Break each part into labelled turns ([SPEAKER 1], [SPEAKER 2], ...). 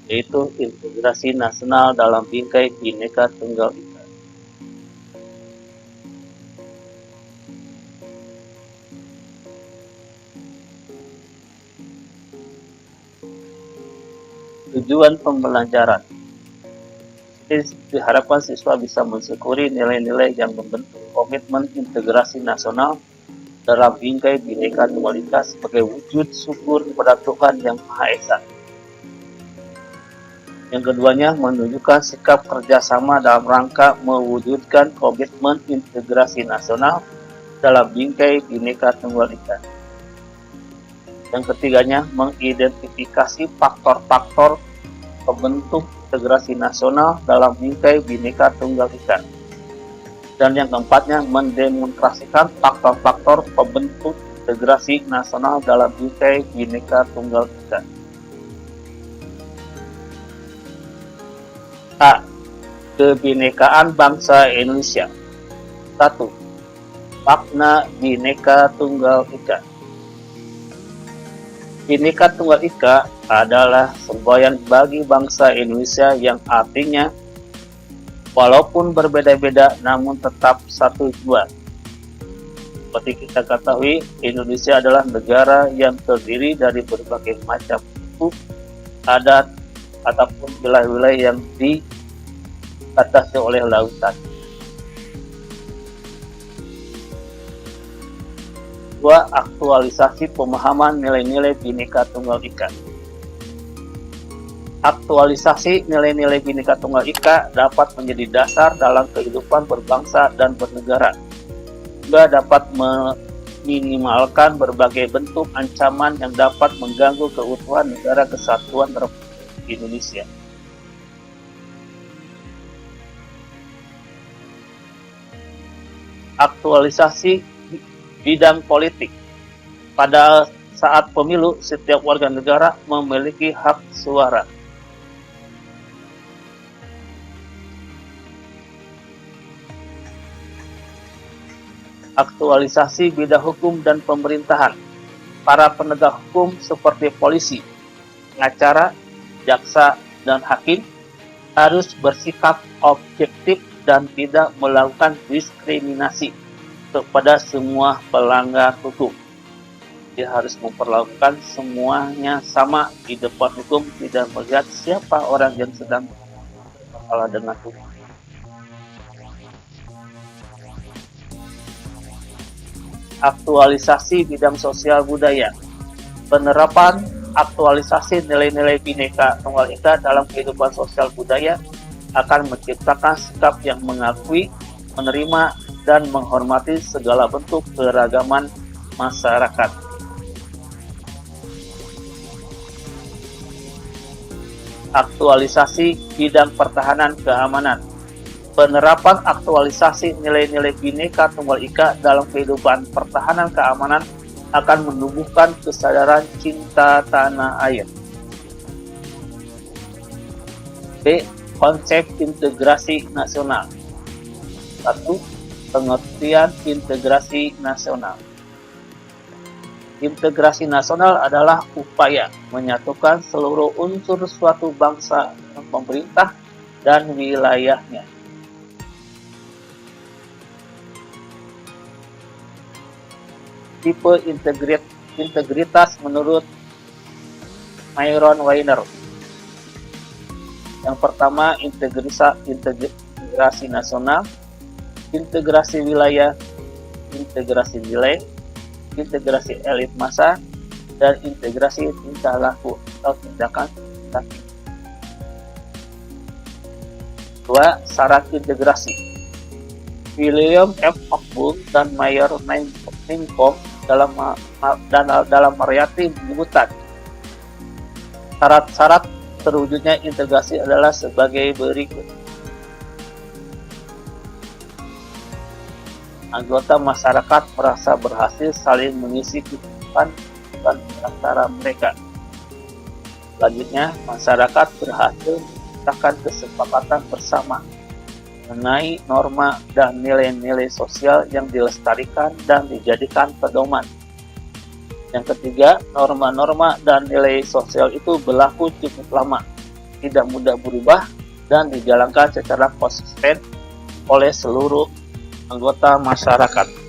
[SPEAKER 1] yaitu integrasi nasional dalam bingkai Bhinneka Tunggal Ika. Tujuan pembelajaran. Diharapkan siswa bisa mensyukuri nilai-nilai yang membentuk komitmen integrasi nasional dalam bingkai Bhinneka Tunggal Ika sebagai wujud syukur kepada Tuhan Yang Maha Esa. Yang keduanya, menunjukkan sikap kerjasama dalam rangka mewujudkan komitmen integrasi nasional dalam bingkai Bhinneka Tunggal Ika. Yang ketiganya, mengidentifikasi faktor-faktor pembentuk integrasi nasional dalam bingkai Bhinneka Tunggal Ika. Dan yang keempatnya, mendemonstrasikan faktor-faktor pembentuk integrasi nasional dalam bingkai Bhinneka Tunggal Ika. A. Kebinekaan bangsa Indonesia. 1. Makna Bhinneka Tunggal Ika. Bhinneka Tunggal Ika adalah semboyan bagi bangsa Indonesia yang artinya walaupun berbeda-beda namun tetap satu jua. Seperti kita ketahui, Indonesia adalah negara yang terdiri dari berbagai macam suku, adat, ataupun wilayah-wilayah yang dibatasi oleh lautan. 2. Aktualisasi pemahaman nilai-nilai Bhinneka Tunggal Ika. Aktualisasi nilai-nilai Bhinneka Tunggal Ika dapat menjadi dasar dalam kehidupan berbangsa dan bernegara, juga dapat meminimalkan berbagai bentuk ancaman yang dapat mengganggu keutuhan negara kesatuan Republik Indonesia. Aktualisasi bidang politik. Pada saat pemilu, setiap warga negara memiliki hak suara. Aktualisasi bidang hukum dan pemerintahan. Para penegak hukum seperti polisi, pengacara, jaksa, dan hakim harus bersikap objektif dan tidak melakukan diskriminasi kepada semua pelanggar hukum. Dia harus memperlakukan semuanya sama di depan hukum, tidak melihat siapa orang yang sedang bermasalah dengan hukum. Aktualisasi bidang sosial budaya. Penerapan aktualisasi nilai-nilai Bhinneka Tunggal Ika dalam kehidupan sosial budaya akan menciptakan sikap yang mengakui, menerima, dan menghormati segala bentuk keragaman masyarakat. Aktualisasi bidang pertahanan keamanan. Penerapan aktualisasi nilai-nilai Bhinneka Tunggal Ika dalam kehidupan pertahanan keamanan akan menumbuhkan kesadaran cinta tanah air. B. Konsep integrasi nasional. 1. Pengertian integrasi nasional. Integrasi nasional adalah upaya menyatukan seluruh unsur suatu bangsa, pemerintah, dan wilayahnya. Tipe integritas menurut Myron Weiner. Yang pertama, integrasi nasional, integrasi wilayah, integrasi nilai, integrasi elit massa, dan integrasi tingkah laku atau tindakan. 2. Syarat integrasi. William F. Hochul dan Mayer Neinkom dalam Mariyati menyebutkan syarat-syarat terwujudnya integrasi adalah sebagai berikut. Anggota masyarakat merasa berhasil saling mengisi kehidupan antara mereka. Selanjutnya, masyarakat berhasil menciptakan kesepakatan bersama mengenai norma dan nilai-nilai sosial yang dilestarikan dan dijadikan pedoman. Yang ketiga, norma-norma dan nilai sosial itu berlaku cukup lama tidak mudah berubah dan dijalankan secara konsisten oleh seluruh anggota masyarakat.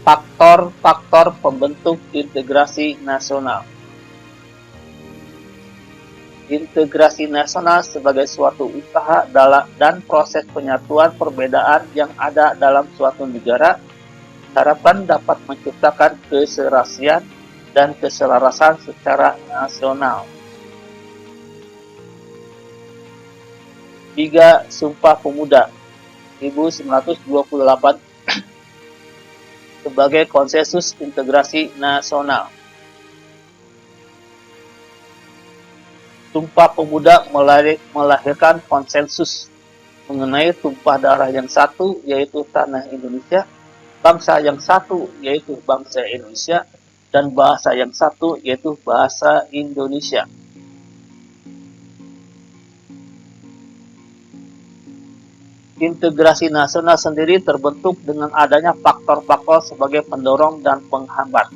[SPEAKER 1] Faktor-faktor pembentuk integrasi nasional. Integrasi nasional sebagai suatu usaha dan proses penyatuan perbedaan yang ada dalam suatu negara harapan dapat menciptakan keserasian dan keselarasan secara nasional. 3. Sumpah Pemuda 1928 sebagai konsensus integrasi nasional. Sumpah Pemuda melahirkan konsensus mengenai tumpah darah yang satu, yaitu tanah Indonesia, bangsa yang satu, yaitu bangsa Indonesia, dan bahasa yang satu, yaitu bahasa Indonesia. Integrasi nasional sendiri terbentuk dengan adanya faktor-faktor sebagai pendorong dan penghambat.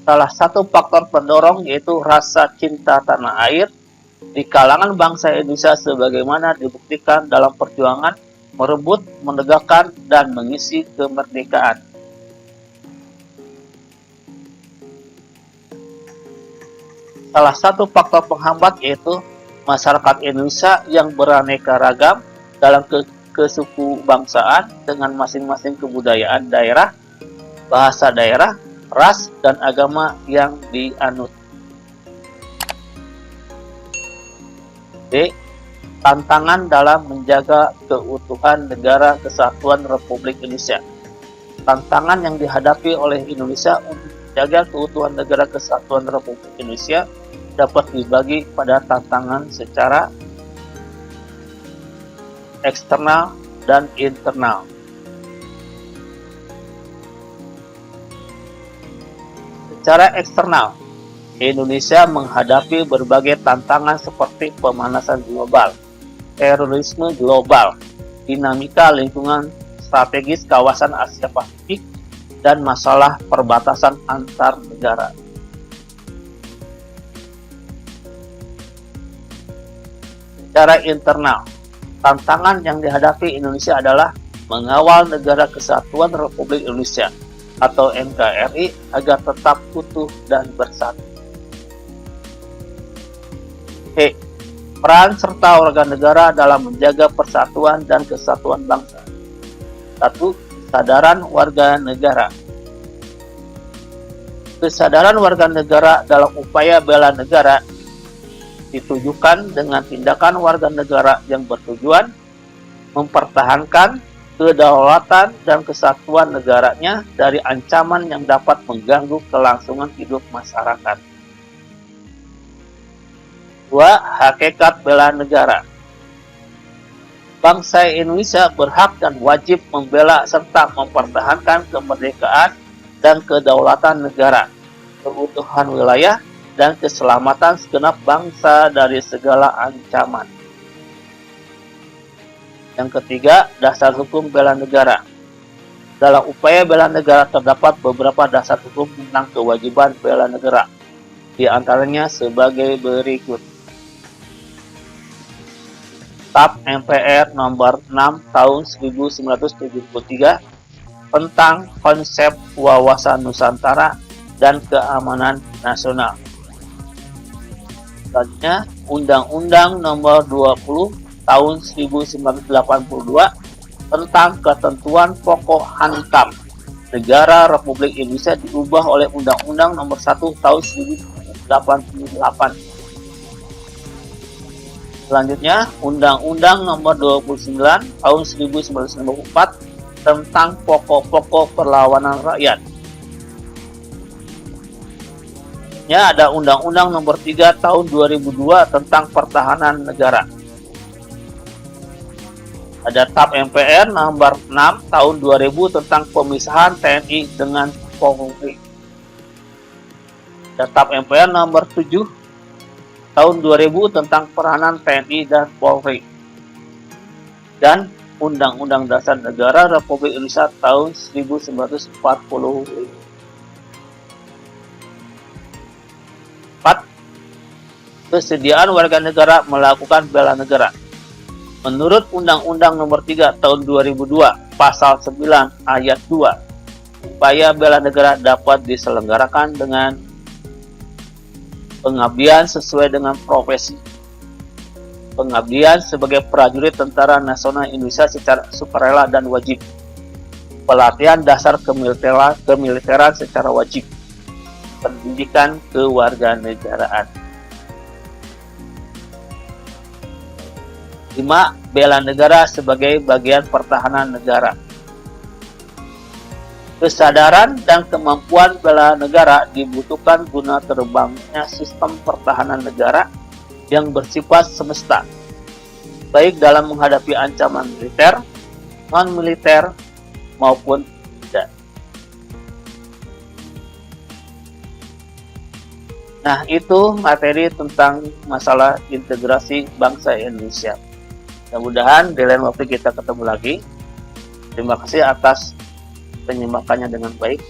[SPEAKER 1] Salah satu faktor pendorong yaitu rasa cinta tanah air di kalangan bangsa Indonesia sebagaimana dibuktikan dalam perjuangan merebut, menegakkan, dan mengisi kemerdekaan. Salah satu faktor penghambat yaitu masyarakat Indonesia yang beraneka ragam dalam kesuku bangsaan dengan masing-masing kebudayaan daerah, bahasa daerah, ras, dan agama yang dianut. D. Tantangan dalam menjaga keutuhan negara kesatuan Republik Indonesia. Tantangan yang dihadapi oleh Indonesia untuk menjaga keutuhan negara kesatuan Republik Indonesia dapat dibagi pada tantangan secara eksternal dan internal. Secara eksternal, Indonesia menghadapi berbagai tantangan seperti pemanasan global, terorisme global, dinamika lingkungan strategis kawasan Asia Pasifik, dan masalah perbatasan antar negara. Secara internal, tantangan yang dihadapi Indonesia adalah mengawal negara kesatuan Republik Indonesia atau NKRI agar tetap utuh dan bersatu. Peran serta warga negara dalam menjaga persatuan dan kesatuan bangsa. 1. Kesadaran warga negara. Kesadaran warga negara dalam upaya bela negara ditujukan dengan tindakan warga negara yang bertujuan mempertahankan kedaulatan dan kesatuan negaranya dari ancaman yang dapat mengganggu kelangsungan hidup masyarakat. 2. Hakikat bela negara. Bangsa Indonesia berhak dan wajib membela serta mempertahankan kemerdekaan dan kedaulatan negara, keutuhan wilayah, dan keselamatan segenap bangsa dari segala ancaman. Yang ketiga, dasar hukum bela negara. Dalam upaya bela negara terdapat beberapa dasar hukum tentang kewajiban bela negara. Di antaranya sebagai berikut. TAP MPR nomor 6 tahun 1973 tentang konsep wawasan Nusantara dan keamanan nasional. Selanjutnya, Undang-Undang nomor 20 tahun 1982 tentang ketentuan pokok hankam negara Republik Indonesia diubah oleh Undang-Undang nomor 1 tahun 1988. Selanjutnya, Undang-Undang nomor 29 tahun 1994 tentang pokok-pokok perlawanan rakyat. Ada Undang-Undang nomor 3 tahun 2002 tentang pertahanan negara. Ada TAP MPR nomor 6 tahun 2000 tentang pemisahan TNI dengan Polri. Ada TAP MPR nomor 7 tahun 2000 tentang peranan TNI dan Polri. Dan Undang-Undang Dasar Negara Republik Indonesia tahun 1945. Kesediaan warga negara melakukan bela negara. Menurut Undang-Undang Nomor 3 Tahun 2002, Pasal 9 Ayat 2, upaya bela negara dapat diselenggarakan dengan pengabdian sesuai dengan profesi, pengabdian sebagai prajurit Tentara Nasional Indonesia secara sukarela dan wajib, pelatihan dasar kemiliteran secara wajib, pendidikan kewarganegaraan. 5. Bela negara sebagai bagian pertahanan negara. Kesadaran dan kemampuan bela negara dibutuhkan guna terbangnya sistem pertahanan negara yang bersifat semesta, baik dalam menghadapi ancaman militer, non-militer, maupun tidak. Nah, itu materi tentang masalah integrasi bangsa Indonesia. Mudah-mudahan di lain waktu kita ketemu lagi. Terima kasih atas penyimpakannya dengan baik.